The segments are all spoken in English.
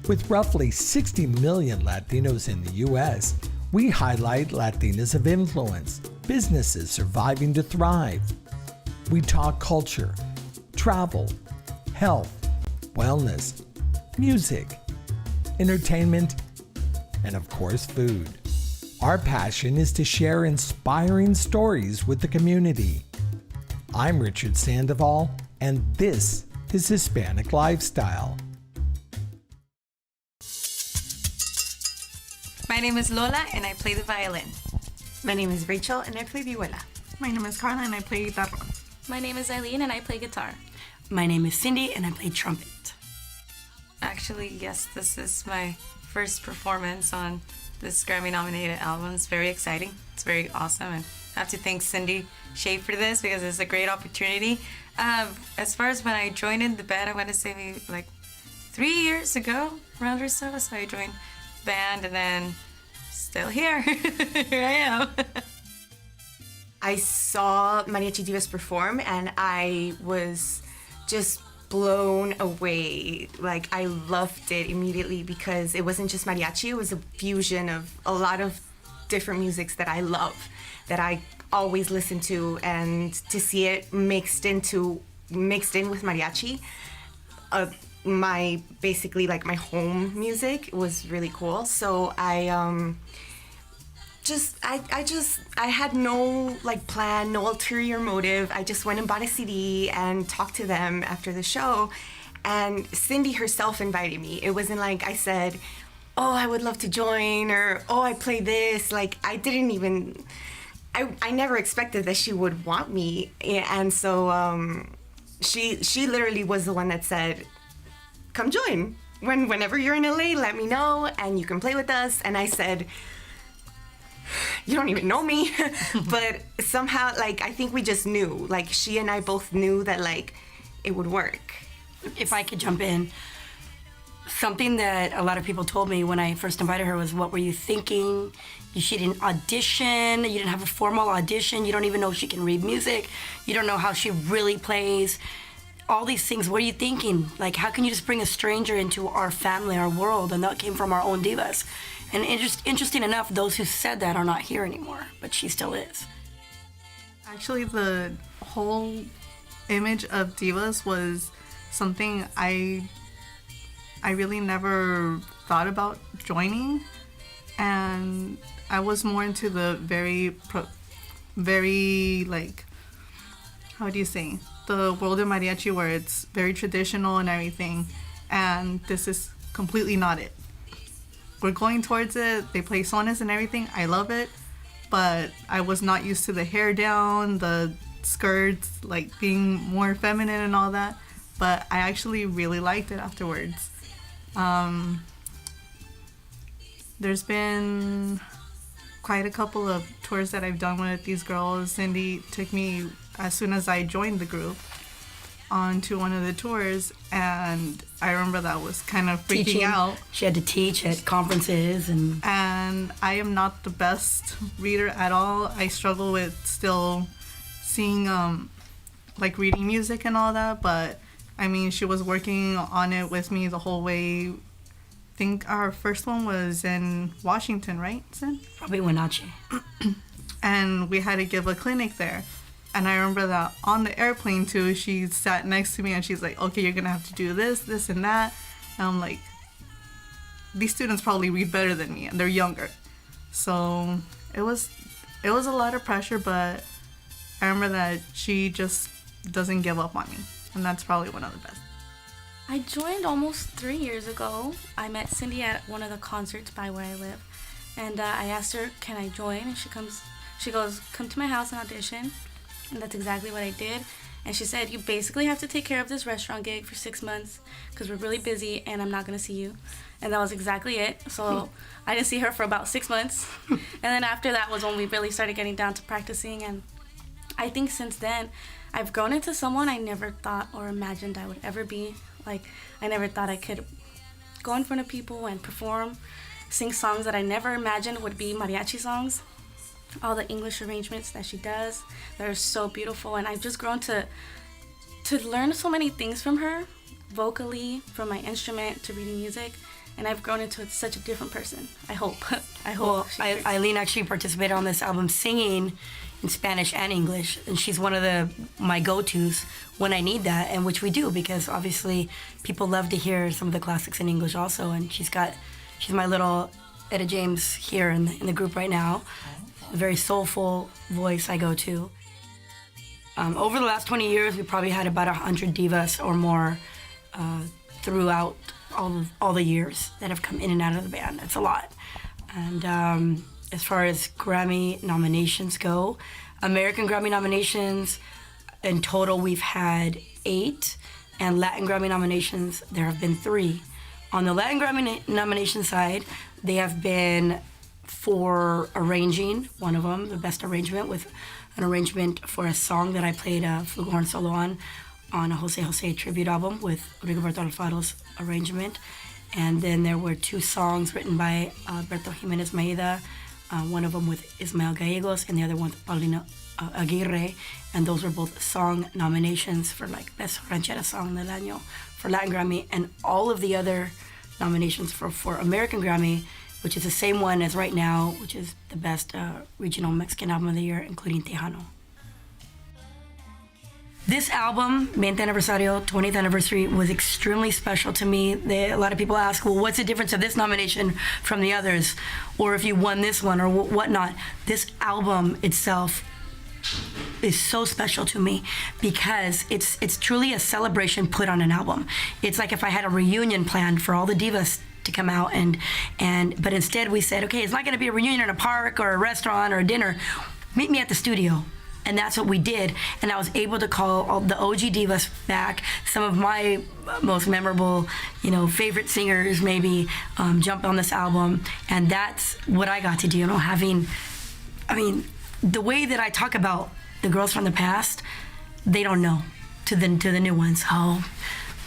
With roughly 60 million Latinos in the U.S., we highlight Latinas of influence, businesses surviving to thrive. We talk culture, travel, health, wellness, music, entertainment, and of course, food. Our passion is to share inspiring stories with the community. I'm Richard Sandoval, and this is Hispanic Lifestyle. My name is Lola, and I play the violin. My name is Rachel, and I play vihuela. My name is Carla, and I play guitarra. My name is Eileen, and I play guitar. My name is Cindy, and I play trumpet. Actually, yes, this is my first performance on this Grammy-nominated album. It's very exciting. It's very awesome, and I have to thank Cindy Shea for this because it's a great opportunity. As far as when I joined in the band, I want to say maybe like 3 years ago, around or so. So I joined the band, and then still here. Here I am. I saw Mariachi Divas perform, and I was just blown away. Like, I loved it immediately because it wasn't just mariachi, it was a fusion of a lot of different musics that I love, that I always listen to, and to see it mixed in with mariachi, my basically like my home music was really cool. So I had no like plan, no ulterior motive. I just went and bought a CD and talked to them after the show, and Cindy herself invited me. It wasn't like I said, oh, I would love to join, or oh, I play this. Like, I didn't even, I never expected that she would want me. And so she literally was the one that said, come join. Whenever you're in LA, let me know and you can play with us. And I said, you don't even know me. But somehow, like, I think we just knew. Like, she and I both knew that, like, it would work. If I could jump in, something that a lot of people told me when I first invited her was, what were you thinking? She didn't audition. You didn't have a formal audition. You don't even know if she can read music. You don't know how she really plays. All these things, what are you thinking? Like, how can you just bring a stranger into our family, our world? And that came from our own divas. And interesting enough, those who said that are not here anymore, but she still is. Actually, the whole image of divas was something I really never thought about joining, and I was more into the very like, how do you say, the world of mariachi, where it's very traditional and everything, and this is completely not it. We're going towards it. They play sones and everything. I love it, but I was not used to the hair down, the skirts, like being more feminine and all that. But I actually really liked it afterwards. There's been quite a couple of tours that I've done with these girls. Cindy took me, as soon as I joined the group, onto one of the tours, and I remember that was kind of freaking Teaching. out. She had to teach at conferences, and I am not the best reader at all. I struggle with still seeing, like reading music and all that, but I mean, she was working on it with me the whole way. I think our first one was in Washington, right, Sin? probably Wenatchee. And we had to give a clinic there. And I remember that on the airplane too, she sat next to me and she's like, okay, you're gonna have to do this, this, and that. And I'm like, these students probably read better than me, and they're younger. So it was a lot of pressure, but I remember that she just doesn't give up on me. And that's probably one of the best. I joined almost 3 years ago. I met Cindy at one of the concerts by where I live. And I asked her, can I join? And she goes, come to my house and audition. And that's exactly what I did. And she said, you basically have to take care of this restaurant gig for 6 months because we're really busy and I'm not going to see you. And that was exactly it. So I didn't see her for about 6 months. And then after that was when we really started getting down to practicing. And I think since then, I've grown into someone I never thought or imagined I would ever be. Like, I never thought I could go in front of people and perform, sing songs that I never imagined would be mariachi songs. All the English arrangements that she does, they're so beautiful. And I've just grown to learn so many things from her, vocally, from my instrument to reading music. and I've grown into such a different person. I hope. I hope. Well, Eileen actually participated on this album singing in Spanish and English, and she's one of my go-tos when I need that, and which we do, because obviously people love to hear some of the classics in English also, and she's my little Etta James here in the group right now. A very soulful voice I go to. Over the last 20 years, we probably had about 100 divas or more throughout all the years that have come in and out of the band. It's a lot. And as far as Grammy nominations go, American Grammy nominations, in total we've had 8, and Latin Grammy nominations, there have been 3. On the Latin Grammy nomination side, they have been for arranging, one of them, the best arrangement, with an arrangement for a song that I played a flugelhorn solo on a Jose Jose tribute album with Rigoberto Alfaro's arrangement. And then there were 2 songs written by Alberto Jimenez Maeda, one of them with Ismael Gallegos and the other one with Paulina Aguirre. And those were both song nominations for like Best Ranchera Song del Año for Latin Grammy, and all of the other nominations for American Grammy, which is the same one as right now, which is the best regional Mexican album of the year, including Tejano. This album, 20th Aniversario, 20th anniversary, was extremely special to me. A lot of people ask, well, what's the difference of this nomination from the others? Or if you won this one or whatnot. This album itself is so special to me because it's truly a celebration put on an album. It's like if I had a reunion planned for all the divas to come out, but instead we said, okay, it's not going to be a reunion in a park or a restaurant or a dinner. Meet me at the studio. And that's what we did. And I was able to call all the OG divas back. Some of my most memorable, favorite singers maybe jump on this album. And that's what I got to do, the way that I talk about the girls from the past, they don't know to the new ones. Oh,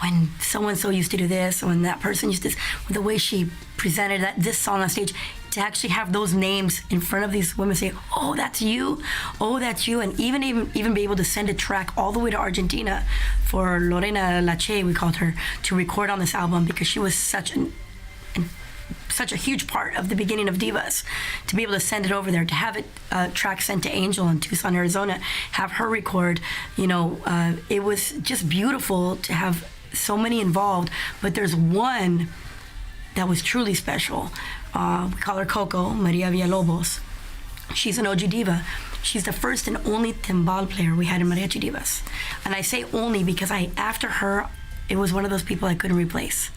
when so-and-so used to do this, when that person used to, the way she presented this song on stage, to actually have those names in front of these women, say, oh, that's you, and even be able to send a track all the way to Argentina for Lorena Lache, we called her, to record on this album, because she was such a huge part of the beginning of Divas. To be able to send it over there, to have it track sent to Angel in Tucson, Arizona, have her record, it was just beautiful to have so many involved. But there's one that was truly special. We call her Coco, Maria Villalobos. She's an OG diva. She's the first and only timbal player we had in Mariachi Divas. And I say only because after her, it was one of those people I couldn't replace.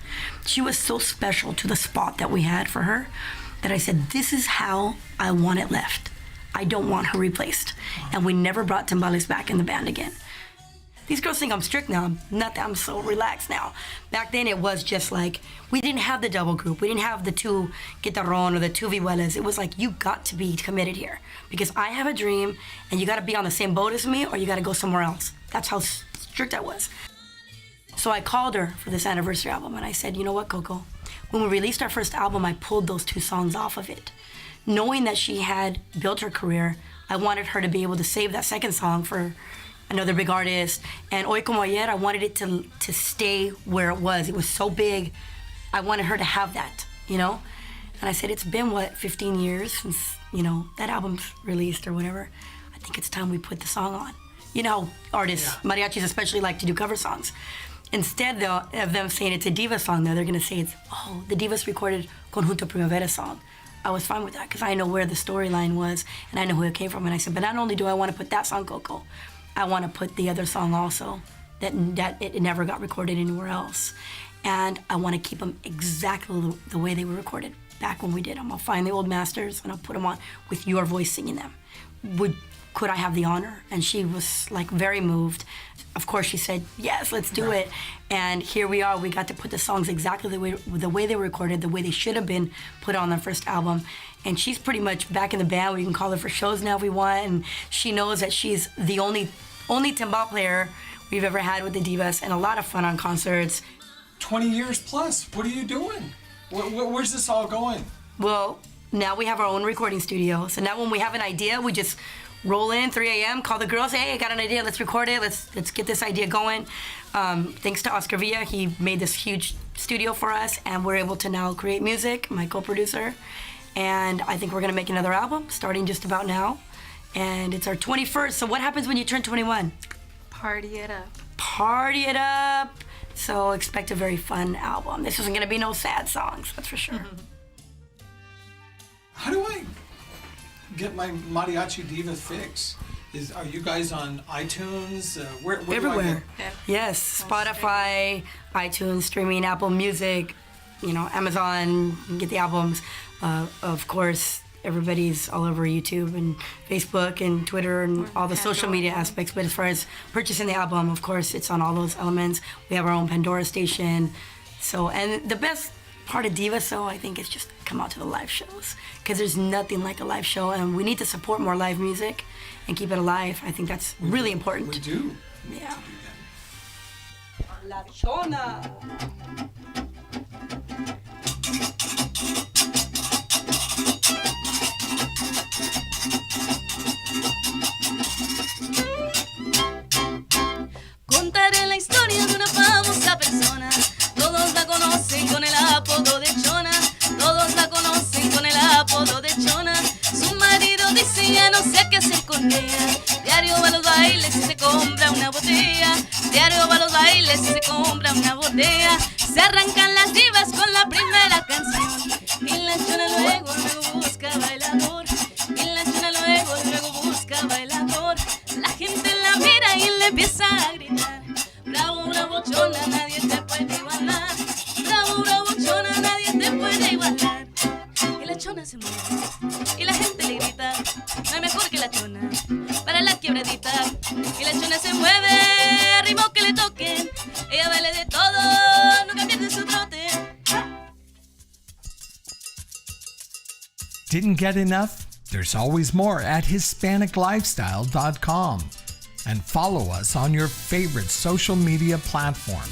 She was so special to the spot that we had for her that I said, this is how I want it left. I don't want her replaced. And we never brought timbales back in the band again. These girls think I'm strict now. Not that I'm so relaxed now. Back then it was just like, we didn't have the double group. We didn't have the 2 guitarron or the 2 vihuelas. It was like, you got to be committed here. Because I have a dream and you got to be on the same boat as me or you got to go somewhere else. That's how strict I was. So I called her for this anniversary album and I said, you know what, Coco? When we released our first album, I pulled those 2 songs off of it. Knowing that she had built her career, I wanted her to be able to save that second song for another big artist. And Hoy Como Ayer, I wanted it to stay where it was. It was so big. I wanted her to have that, And I said, it's been, 15 years since, that album's released or whatever. I think it's time we put the song on. You know, artists, mariachis especially, like to do cover songs. Instead, though, of them saying it's a diva song, though, they're going to say the Divas recorded Conjunto Primavera song. I was fine with that because I know where the storyline was and I know who it came from. And I said, but not only do I want to put that song, Coco, I want to put the other song also that it never got recorded anywhere else. And I want to keep them exactly the way they were recorded back when we did them. I'll find the old masters and I'll put them on with your voice singing them. Could I have the honor? And she was like very moved. Of course, she said, yes, let's do it. And here we are. We got to put the songs exactly the way they were recorded, the way they should have been put on the first album. And she's pretty much back in the band. We can call her for shows now if we want. And she knows that she's the only timbal player we've ever had with the Divas, and a lot of fun on concerts. 20 years plus. What are you doing? Where's this all going? Well, now we have our own recording studio. So now when we have an idea, we just roll in 3 a.m., call the girls, hey, I got an idea, let's record it, let's get this idea going. Thanks to Oscar Villa, he made this huge studio for us, and we're able to now create music, my co-producer. And I think we're gonna make another album starting just about now. And it's our 21st, so what happens when you turn 21? Party it up. Party it up. So expect a very fun album. This isn't gonna be no sad songs, that's for sure. How do I get my Mariachi Diva fix? Are you guys on iTunes? Where Everywhere. Do I get? Yes, Spotify, iTunes, streaming, Apple Music, Amazon, you can get the albums. Of course, everybody's all over YouTube and Facebook and Twitter and all the social media aspects. But as far as purchasing the album, of course, it's on all those elements. We have our own Pandora station. So, and the best part of Divas, so I think, is just come out to the live shows, because there's nothing like a live show, and we need to support more live music and keep it alive. I think that's really important. We do. Yeah. La Chona. Contaré la historia de una famosa persona. Todos la conocen con el apodo de Chona. Todos la conocen con el apodo de Chona. Su marido dice ya no sé qué hacer con ella. Diario va a los bailes y se compra una botella. Diario va a los bailes y se compra una botella. Se arrancan las divas con la primera canción. Y la Chona luego busca bailador. Y la Chona luego busca bailador. La gente la mira y le empieza a gritar. Bravo, bravo, Chona, nadie te puede igualar. Bravo, bravo, Chona, nadie te puede igualar. Y la Chona se mueve y la gente le grita, no hay mejor que la Chona para la quiebradita. Y la Chona se mueve, ritmo que le toquen. Ella baila de todo, nunca pierde su trote. Didn't get enough? There's always more at HispanicLifestyle.com. And follow us on your favorite social media platform.